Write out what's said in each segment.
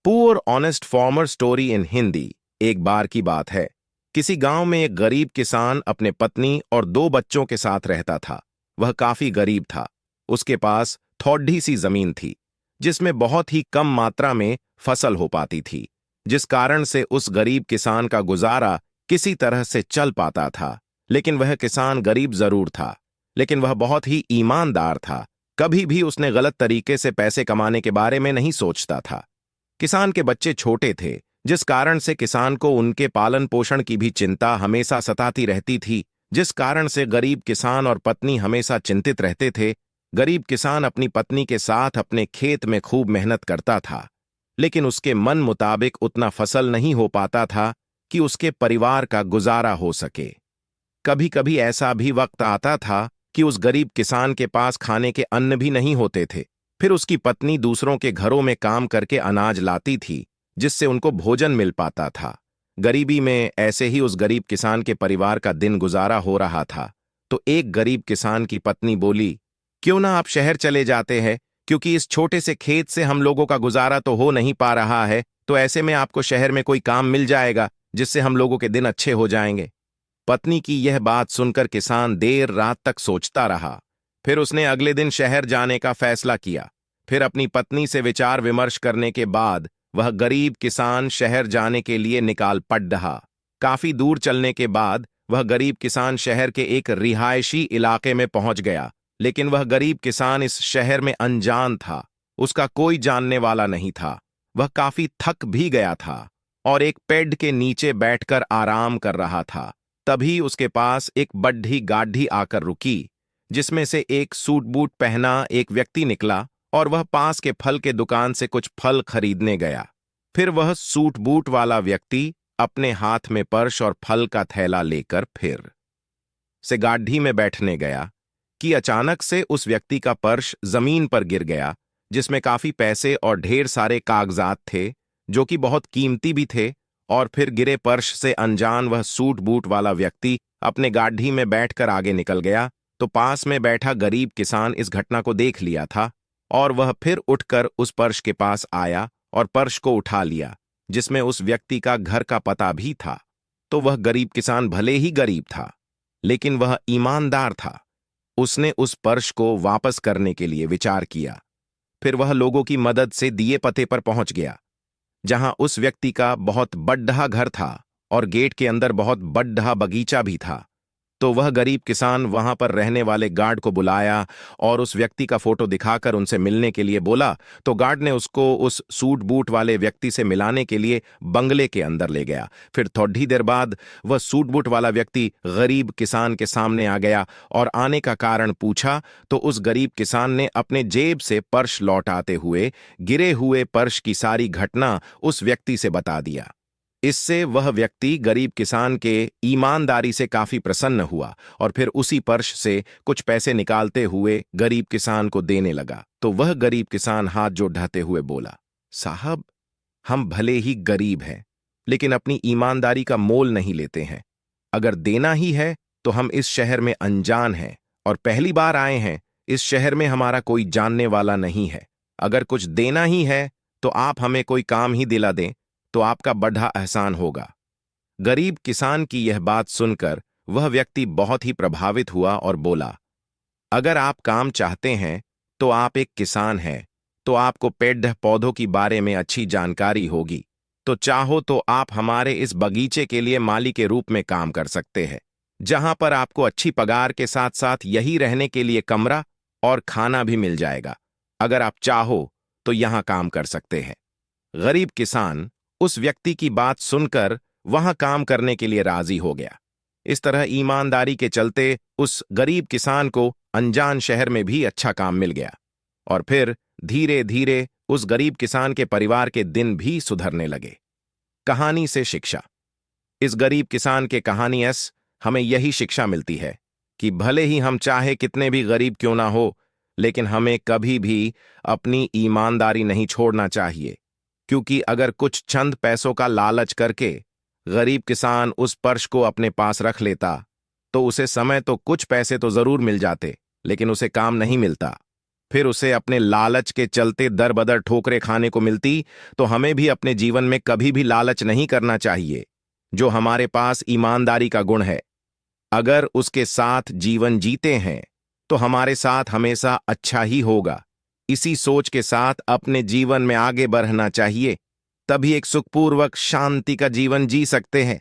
Poor honest farmer story in Hindi. एक बार की बात है, किसी गांव में एक गरीब किसान अपने पत्नी और दो बच्चों के साथ रहता था। वह काफी गरीब था। उसके पास थोड़ी सी जमीन थी, जिसमें बहुत ही कम मात्रा में फसल हो पाती थी, जिस कारण से उस गरीब किसान का गुजारा किसी तरह से चल पाता था। लेकिन वह किसान गरीब जरूर था, लेकिन वह बहुत ही ईमानदार था। कभी भी उसने गलत तरीके से पैसे कमाने के बारे में नहीं सोचता था। किसान के बच्चे छोटे थे, जिस कारण से किसान को उनके पालन पोषण की भी चिंता हमेशा सताती रहती थी, जिस कारण से गरीब किसान और पत्नी हमेशा चिंतित रहते थे। गरीब किसान अपनी पत्नी के साथ अपने खेत में खूब मेहनत करता था, लेकिन उसके मन मुताबिक उतना फसल नहीं हो पाता था कि उसके परिवार का गुजारा हो सके। कभी कभी ऐसा भी वक्त आता था कि उस गरीब किसान के पास खाने के अन्न भी नहीं होते थे। फिर उसकी पत्नी दूसरों के घरों में काम करके अनाज लाती थी, जिससे उनको भोजन मिल पाता था। गरीबी में ऐसे ही उस गरीब किसान के परिवार का दिन गुजारा हो रहा था। तो एक गरीब किसान की पत्नी बोली, क्यों ना आप शहर चले जाते हैं, क्योंकि इस छोटे से खेत से हम लोगों का गुजारा तो हो नहीं पा रहा है। तो ऐसे में आपको शहर में कोई काम मिल जाएगा, जिससे हम लोगों के दिन अच्छे हो जाएंगे। पत्नी की यह बात सुनकर किसान देर रात तक सोचता रहा। फिर उसने अगले दिन शहर जाने का फैसला किया। फिर अपनी पत्नी से विचार विमर्श करने के बाद वह गरीब किसान शहर जाने के लिए निकाल पड़ रहा। काफी दूर चलने के बाद वह गरीब किसान शहर के एक रिहायशी इलाके में पहुंच गया। लेकिन वह गरीब किसान इस शहर में अनजान था। उसका कोई जानने वाला नहीं था। वह काफी थक भी गया था और एक पेड़ के नीचे बैठकर आराम कर रहा था। तभी उसके पास एक बड्ढी गाढ़ी आकर रुकी, जिसमें से एक सूट बूट पहना एक व्यक्ति निकला और वह पास के फल के दुकान से कुछ फल खरीदने गया। फिर वह सूट बूट वाला व्यक्ति अपने हाथ में पर्स और फल का थैला लेकर फिर से गाढ़ी में बैठने गया कि अचानक से उस व्यक्ति का पर्स जमीन पर गिर गया, जिसमें काफी पैसे और ढेर सारे कागजात थे, जो कि बहुत कीमती भी थे। और फिर गिरे पर्स से अनजान वह सूट बूट वाला व्यक्ति अपने गाढ़ी में बैठकर आगे निकल गया। तो पास में बैठा गरीब किसान इस घटना को देख लिया था और वह फिर उठकर उस पर्स के पास आया और पर्स को उठा लिया, जिसमें उस व्यक्ति का घर का पता भी था। तो वह गरीब किसान भले ही गरीब था, लेकिन वह ईमानदार था। उसने उस पर्स को वापस करने के लिए विचार किया। फिर वह लोगों की मदद से दिए पते पर पहुंच गया, जहां उस व्यक्ति का बहुत बड़ा घर था और गेट के अंदर बहुत बड़ा बगीचा भी था। तो वह गरीब किसान वहां पर रहने वाले गार्ड को बुलाया और उस व्यक्ति का फोटो दिखाकर उनसे मिलने के लिए बोला। तो गार्ड ने उसको उस सूट बूट वाले व्यक्ति से मिलाने के लिए बंगले के अंदर ले गया। फिर थोड़ी देर बाद वह सूट बूट वाला व्यक्ति गरीब किसान के सामने आ गया और आने का कारण पूछा। तो उस गरीब किसान ने अपने जेब से पर्स लौटाते हुए गिरे हुए पर्स की सारी घटना उस व्यक्ति से बता दिया। इससे वह व्यक्ति गरीब किसान के ईमानदारी से काफी प्रसन्न हुआ और फिर उसी पर्स से कुछ पैसे निकालते हुए गरीब किसान को देने लगा। तो वह गरीब किसान हाथ जोड़ते हुए बोला, साहब, हम भले ही गरीब हैं, लेकिन अपनी ईमानदारी का मोल नहीं लेते हैं। अगर देना ही है तो हम इस शहर में अनजान हैं और पहली बार आए हैं। इस शहर में हमारा कोई जानने वाला नहीं है। अगर कुछ देना ही है तो आप हमें कोई काम ही दिला दें, तो आपका बड़ा एहसान होगा। गरीब किसान की यह बात सुनकर वह व्यक्ति बहुत ही प्रभावित हुआ और बोला, अगर आप काम चाहते हैं तो आप एक किसान हैं, तो आपको पेड़ पौधों की बारे में अच्छी जानकारी होगी। तो चाहो तो आप हमारे इस बगीचे के लिए माली के रूप में काम कर सकते हैं, जहां पर आपको अच्छी पगार के साथ साथ यही रहने के लिए कमरा और खाना भी मिल जाएगा। अगर आप चाहो तो यहां काम कर सकते हैं। गरीब किसान उस व्यक्ति की बात सुनकर वहां काम करने के लिए राजी हो गया। इस तरह ईमानदारी के चलते उस गरीब किसान को अनजान शहर में भी अच्छा काम मिल गया और फिर धीरे धीरे उस गरीब किसान के परिवार के दिन भी सुधरने लगे। कहानी से शिक्षा। इस गरीब किसान के कहानी से हमें यही शिक्षा मिलती है कि भले ही हम चाहे कितने भी गरीब क्यों ना हो, लेकिन हमें कभी भी अपनी ईमानदारी नहीं छोड़ना चाहिए। क्योंकि अगर कुछ चंद पैसों का लालच करके गरीब किसान उस पर्स को अपने पास रख लेता, तो उसे समय तो कुछ पैसे तो जरूर मिल जाते, लेकिन उसे काम नहीं मिलता। फिर उसे अपने लालच के चलते दर बदर ठोकरें खाने को मिलती, तो हमें भी अपने जीवन में कभी भी लालच नहीं करना चाहिए। जो हमारे पास ईमानदारी का गुण है, अगर उसके साथ जीवन जीते हैं तो हमारे साथ हमेशा अच्छा ही होगा। इसी सोच के साथ अपने जीवन में आगे बढ़ना चाहिए, तभी एक सुखपूर्वक शांति का जीवन जी सकते हैं।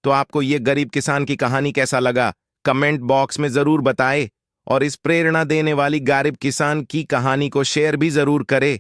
तो आपको ये गरीब किसान की कहानी कैसा लगा, कमेंट बॉक्स में जरूर बताएं और इस प्रेरणा देने वाली गरीब किसान की कहानी को शेयर भी जरूर करें।